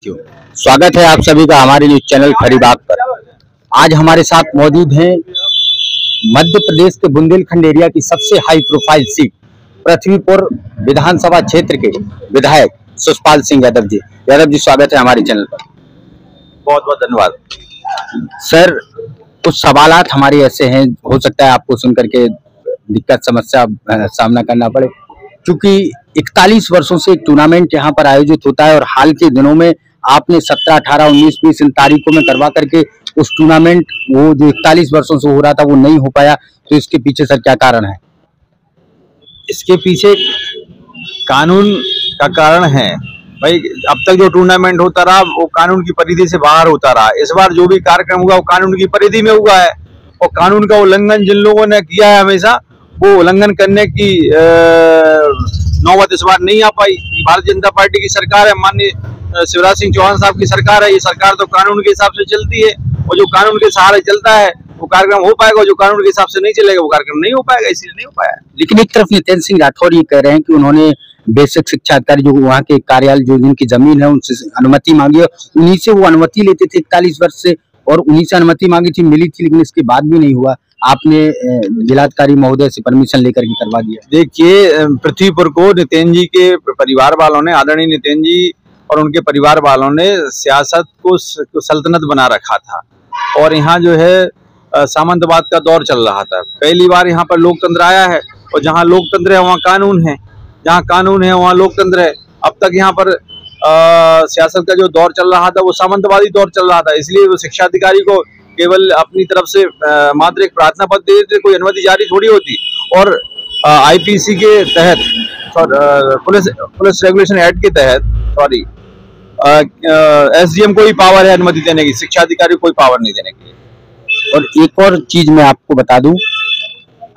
स्वागत है आप सभी का हमारे न्यूज चैनल खरी बात पर। आज हमारे साथ मौजूद हैं मध्य प्रदेश के बुंदेलखंड एरिया की सबसे हाई प्रोफाइल सीट पृथ्वीपुर विधानसभा क्षेत्र के विधायक सुषपाल सिंह यादव जी। यादव जी, स्वागत है हमारे चैनल पर। बहुत बहुत धन्यवाद सर, कुछ सवालात हमारे ऐसे हैं, हो सकता है आपको सुनकर के दिक्कत समस्या सामना करना पड़े, क्योंकि 41 वर्षों से एक टूर्नामेंट यहाँ पर आयोजित होता है और हाल के दिनों में आपने 17, 18, 19, 20 इन तारीखों में करवा करके उस टूर्नामेंट वो जो 41 वर्षों से हो रहा था वो नहीं हो पाया, तो इसके पीछे सर क्या कारण है? इसके पीछे कानून का कारण है भाई। अब तक जो टूर्नामेंट होता रहा वो कानून की परिधि से बाहर होता रहा। इस बार जो भी कार्यक्रम हुआ वो कानून की परिधि में हुआ है और कानून का उल्लंघन जिन लोगों ने किया है हमेशा वो उल्लंघन करने की नौबत इस बार नहीं आ पाई। भारतीय जनता पार्टी की सरकार है, माननीय शिवराज सिंह चौहान साहब की सरकार है। ये सरकार तो कानून के हिसाब से चलती है और जो कानून के सहारे चलता है वो कार्यक्रम हो पाएगा, जो कानून के हिसाब से नहीं चलेगा वो कार्यक्रम नहीं हो पाएगा, इसलिए नहीं हो पाया। लेकिन एक तरफ नितेंद्र सिंह राठौर ये कह रहे हैं कि उन्होंने बेसिक शिक्षा अधिकारी जो वहाँ के कार्यालय जो जिनकी जमीन है उनसे अनुमति मांगी है, उन्हीं से वो अनुमति लेते थे 41 वर्ष से और उन्हीं से अनुमति मांगी थी, मिली थी, लेकिन इसके बाद भी नहीं हुआ। आपने जिलाधिकारी महोदय से परमिशन लेकर के करवा दिया। देखिए, पृथ्वीपुर को नितेंद्र जी के परिवार वालों ने, आदरणीय नितेंद्र जी और उनके परिवार वालों ने सियासत को सल्तनत बना रखा था और यहाँ जो है सामंतवाद का दौर चल रहा था। पहली बार यहाँ पर लोकतंत्र आया है और जहाँ लोकतंत्र है वहाँ कानून है, जहाँ कानून है वहाँ लोकतंत्र है। अब तक यहाँ पर सियासत का जो दौर चल रहा था वो सामंतवादी दौर चल रहा था, इसलिए वो शिक्षा अधिकारी को केवल अपनी तरफ से मात्र एक प्रार्थना पत्र दे देते, कोई अनुमति जारी थोड़ी होती। और आईपीसी के तहत, पुलिस रेगुलेशन एक्ट के तहत एसडीएम को ही पावर है अनुमति देने की, शिक्षा अधिकारी को कोई पावर नहीं देने की। और एक और चीज मैं आपको बता दूं,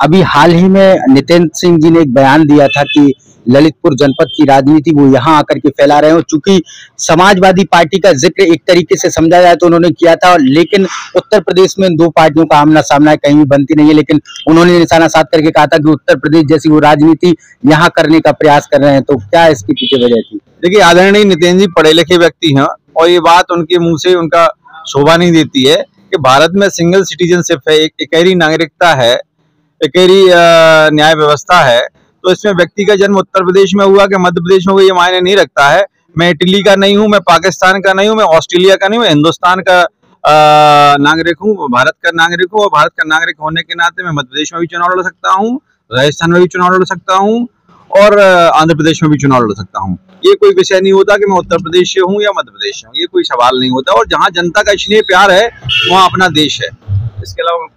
अभी हाल ही में नितेंद्र सिंह जी ने एक बयान दिया था कि ललितपुर जनपद की राजनीति वो यहाँ आकर के फैला रहे हो, चूंकि समाजवादी पार्टी का जिक्र एक तरीके से समझा जाए तो उन्होंने किया था, लेकिन उत्तर प्रदेश में दो पार्टियों का आमना सामना कहीं भी बनती नहीं है, लेकिन उन्होंने निशाना साध करके कहा था कि उत्तर प्रदेश जैसी वो राजनीति यहाँ करने का प्रयास कर रहे हैं। तो क्या इसके पीछे वजह थी? देखिए, आदरणीय नितेंद्र जी पढ़े लिखे व्यक्ति हैं और ये बात उनके मुंह से उनका शोभा नहीं देती है कि भारत में सिंगल सिटीजनशिप है, इकहरी नागरिकता है, इकहरी न्याय व्यवस्था है, तो इसमें व्यक्ति का जन्म उत्तर प्रदेश में हुआ कि मध्य प्रदेश में हुआ ये मायने नहीं रखता है। मैं इटली का नहीं हूँ, मैं पाकिस्तान का नहीं हूँ, मैं ऑस्ट्रेलिया का नहीं हूँ, हिंदुस्तान का नागरिक हूँ, भारत का नागरिक हूँ और भारत का नागरिक होने के नाते मैं मध्य प्रदेश में भी चुनाव लड़ सकता हूँ, राजस्थान में भी चुनाव लड़ सकता हूँ और आंध्र प्रदेश में भी चुनाव लड़ सकता हूँ। ये कोई विषय नहीं होता कि मैं उत्तर प्रदेश से हूँ या मध्य प्रदेश से हूँ, ये कोई सवाल नहीं होता। और जहाँ जनता का स्नेह प्यार है वहाँ अपना देश है। इसके अलावा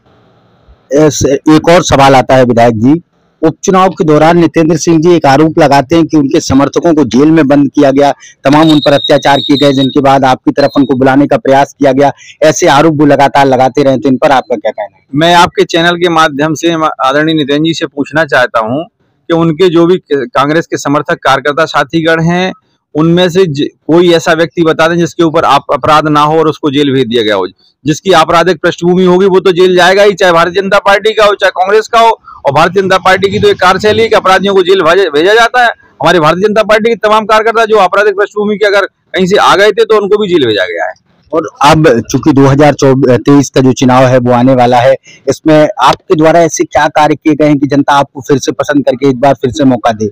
एक और सवाल आता है विधायक जी, उपचुनाव के दौरान नितेंद्र सिंह जी एक आरोप लगाते हैं कि उनके समर्थकों को जेल में बंद किया गया, तमाम उन पर अत्याचार किए गए, जिनके बाद आपकी तरफ उनको बुलाने का प्रयास किया गया। ऐसे आरोप वो लगातार लगाते रहे, तो इन पर आपका क्या कहना है? मैं आपके चैनल के माध्यम से आदरणीय नितेंद्र जी से पूछना चाहता हूं कि उनके जो भी कांग्रेस के समर्थक कार्यकर्ता साथीगण हैं उनमें से कोई ऐसा व्यक्ति बता दें जिसके ऊपर अपराध ना हो और उसको जेल भेज दिया गया हो। जिसकी आपराधिक पृष्ठभूमि होगी वो तो जेल जाएगा ही, चाहे भारतीय जनता पार्टी का हो चाहे कांग्रेस का हो। और भारतीय जनता पार्टी की तो एक कार्यशैली है कि अपराधियों को जेल भेजा जाता है। हमारी भारतीय जनता पार्टी के तमाम कार्यकर्ता जो आपराधिक पृष्ठभूमि के अगर कहीं से आ गए थे तो उनको भी जेल भेजा गया है। और अब चूंकि 2023 का जो चुनाव है वो आने वाला है, इसमें आपके द्वारा ऐसे क्या कार्य किए गए हैं कि जनता आपको फिर से पसंद करके एक बार फिर से मौका दे?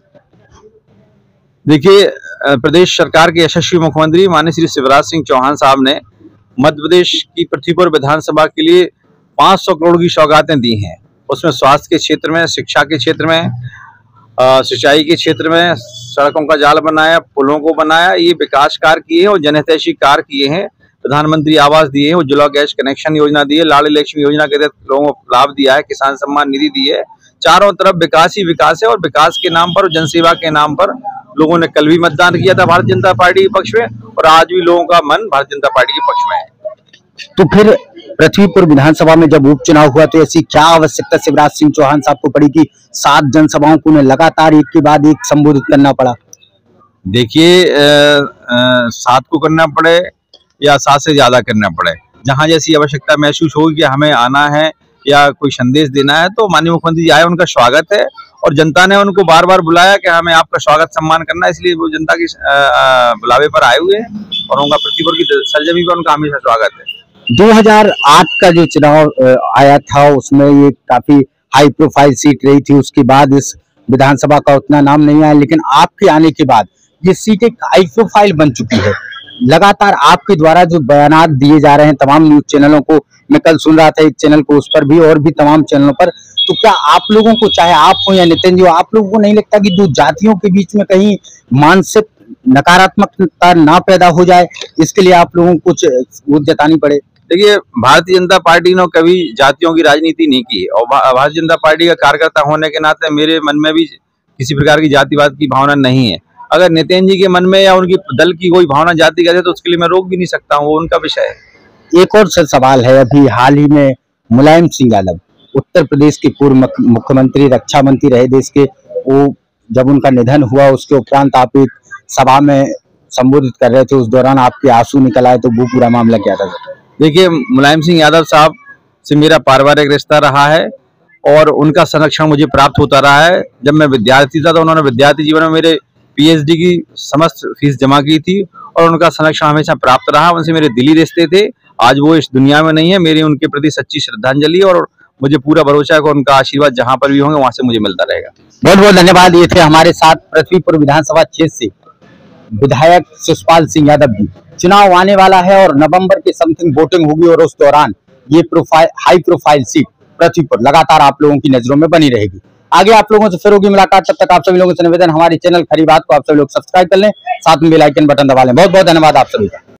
देखिए, प्रदेश सरकार के यशस्वी मुख्यमंत्री माननीय श्री शिवराज सिंह चौहान साहब ने मध्य प्रदेश की पृथ्वीपुर विधानसभा के लिए 500 करोड़ की सौगातें दी हैं। उसमें स्वास्थ्य के क्षेत्र में, शिक्षा के क्षेत्र में, सिंचाई के क्षेत्र में सड़कों का जाल बनाया, पुलों को बनाया, ये विकास कार्य किए हैं और जनहितैषी कार्य किए हैं। प्रधानमंत्री आवास दिए हैं, उज्ज्वला गैस कनेक्शन योजना दी है, लाडली लक्ष्मी योजना के तहत लोगों को लाभ दिया है, किसान सम्मान निधि दी है। चारों तरफ विकास ही विकास है और विकास के नाम पर, जनसेवा के नाम पर लोगों ने कल भी मतदान किया था भारतीय जनता पार्टी के पक्ष में और आज भी लोगों का मन भारतीय जनता पार्टी के पक्ष में है। तो फिर पृथ्वीपुर विधानसभा में जब उपचुनाव हुआ तो ऐसी क्या आवश्यकता शिवराज सिंह चौहान साहब को पड़ी कि 7 जनसभाओं को उन्हें लगातार एक के बाद एक संबोधित करना पड़ा? देखिए, 7 को करना पड़े या 7 से ज्यादा करना पड़े, जहां जैसी आवश्यकता महसूस होगी कि हमें आना है, या कोई संदेश देना है तो माननीय मुख्यमंत्री जी आए, उनका स्वागत है। और जनता ने उनको बार बार बुलाया कि हमें आपका स्वागत सम्मान करना है, इसलिए वो जनता की बुलावे पर आए हुए हैं और उनका पृथ्वीपुर की सरजमी पर उनका हमेशा स्वागत है। 2008 का जो चुनाव आया था उसमें ये काफी हाई प्रोफाइल सीट रही थी, उसके बाद इस विधानसभा का उतना नाम नहीं आया, लेकिन आपके आने के बाद ये सीट एक हाई प्रोफाइल बन चुकी है। लगातार आपके द्वारा जो बयानात दिए जा रहे हैं तमाम न्यूज चैनलों को, मैं कल सुन रहा था एक चैनल को, उस पर भी और भी तमाम चैनलों पर, तो क्या आप लोगों को, चाहे आप हो या नितिन जी, आप लोगों को नहीं लगता कि दो जातियों के बीच में कहीं मानसिक नकारात्मकता ना पैदा हो जाए, इसके लिए आप लोगों को कुछ वो जतानी पड़े? देखिए, भारतीय जनता पार्टी ने कभी जातियों की राजनीति नहीं की और भारतीय जनता पार्टी का कार्यकर्ता होने के नाते मेरे मन में भी किसी प्रकार की जातिवाद की भावना नहीं है। अगर नितिन जी के मन में या उनकी दल की कोई भावना जाति का है तो उसके लिए मैं रोक भी नहीं सकता हूँ, वो उनका विषय है। एक और सवाल है, अभी हाल ही में मुलायम सिंह यादव उत्तर प्रदेश के पूर्व मुख्यमंत्री, रक्षा मंत्री रहे देश के, वो जब उनका निधन हुआ उसके उपरांत आप एक सभा में संबोधित कर रहे थे, उस दौरान आपके आंसू निकल आए, तो वो पूरा मामला क्या था? देखिए, मुलायम सिंह यादव साहब से मेरा पारिवारिक रिश्ता रहा है और उनका संरक्षण मुझे प्राप्त होता रहा है। जब मैं विद्यार्थी था तो उन्होंने विद्यार्थी जीवन में मेरे पीएचडी की समस्त फीस जमा की थी और उनका संरक्षण हमेशा प्राप्त रहा। उनसे मेरे दिली रिश्ते थे, आज वो इस दुनिया में नहीं है। मेरी उनके प्रति सच्ची श्रद्धांजलि और मुझे पूरा भरोसा है कि उनका आशीर्वाद जहां पर भी होंगे वहां से मुझे मिलता रहेगा। बहुत बहुत धन्यवाद। ये थे हमारे साथ पृथ्वीपुर विधानसभा क्षेत्र से विधायक शिषपाल सिंह यादव जी। चुनाव आने वाला है और नवंबर के समथिंग वोटिंग होगी और उस दौरान ये हाई प्रोफाइल सीट पृथ्वीपुर लगातार आप लोगों की नजरों में बनी रहेगी। आगे आप लोगों से फिर होगी मुलाकात, तब तक आप सभी लोगों से निवेदन, हमारे चैनल खरी बात को आप सभी लोग सब्सक्राइब कर लें, साथ में बेल आइकन बटन दबा लें। बहुत बहुत धन्यवाद आप सभी का।